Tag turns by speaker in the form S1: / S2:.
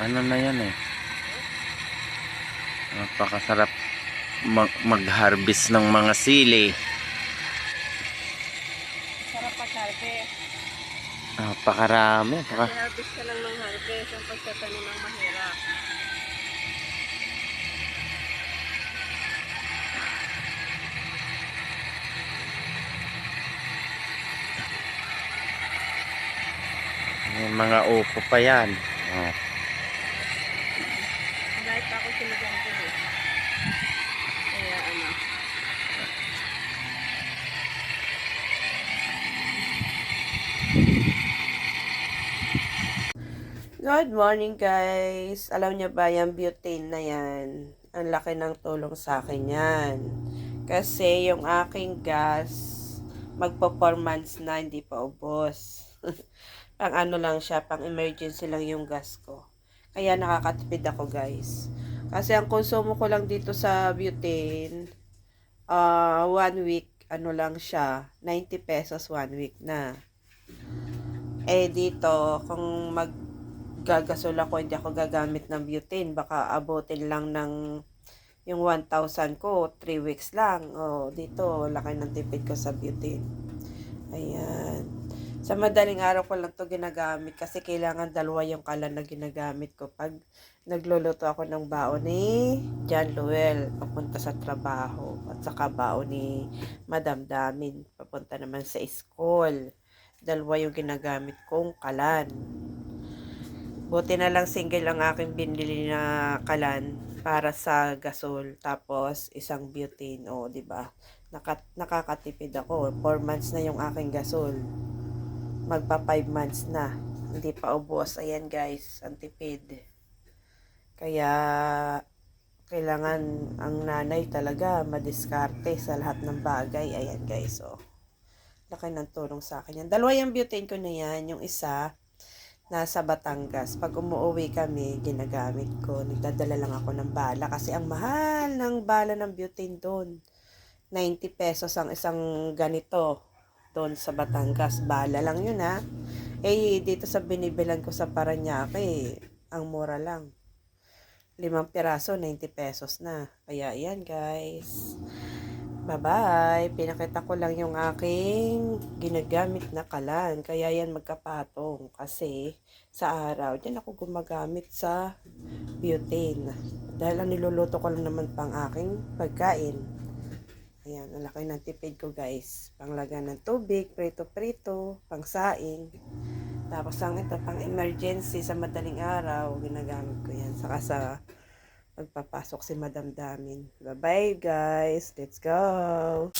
S1: Ano na yan eh. Napakasarap mag-harvest ng mga sili.
S2: Sarap pag-harvest.
S1: Napakarami.
S2: Harvest ka lang ng harvest. Ang pagtatanim ang mahirap.
S1: May mga upo pa yan. Oh.
S2: Kahit pa ako sinigang ko eh. Kaya ano. Good morning guys. Alam niyo ba yung butane na yan? Ang laki ng tulong sa akin yan. Kasi yung aking gas, magpo 4 months na hindi pa ubos. Pang ano lang siya, pang emergency lang yung gas ko. Kaya nakakatipid ako guys. Kasi ang konsumo ko lang dito sa butane, 1 week, ano lang siya, 90 pesos 1 week na. Eh dito, kung maggagasol ako, hindi ako gagamit ng butane, baka abutin lang ng yung 1,000 ko, 3 weeks lang. Oh, dito, laki ng tipid ko sa butane. Ayan. Sa madaling araw ko lang to ginagamit kasi kailangan dalawa yung kalan na ginagamit ko pag nagluluto ako ng baon ni John Luel papunta sa trabaho at saka baon ni Madam Damin papunta naman sa school. Dalawa yung ginagamit kong kalan. Buti na lang single ang aking binili na kalan para sa gasol tapos isang butane, o di ba? Nakakatipid ako. 4 months na yung aking gasol. Magpa 5 months na. Hindi pa ubos. Ayan guys, ang tipid. Kaya kailangan ang nanay talaga madiskarte sa lahat ng bagay. Ayan guys, oh. Laki ng tulong sa akin yan. Dalawa yung butane ko na yan. Yung isa, nasa Batangas. Pag umuwi kami, ginagamit ko. Nagdadala lang ako ng bala kasi ang mahal ng bala ng butane doon. 90 pesos ang isang ganito doon sa Batangas. Bala lang yun ha. Eh, dito sa binibilan ko sa Paranaque, ang mura lang. 5 piraso, 90 pesos na. Kaya yan guys. Bye-bye. Pinakita ko lang yung aking ginagamit na kalan. Kaya yan magkapatong. Kasi sa araw, dyan ako gumagamit sa butane. Dahil ang niluluto ko lang naman pang aking pagkain. Ayan, ang laki ng tipid ko guys. Panglagan ng tubig, prito-prito, pang saing. Tapos ang ito, pang emergency sa madaling araw, ginagamit ko yan. Saka sa pagpapasok si Madam Damin. Bye-bye guys. Let's go!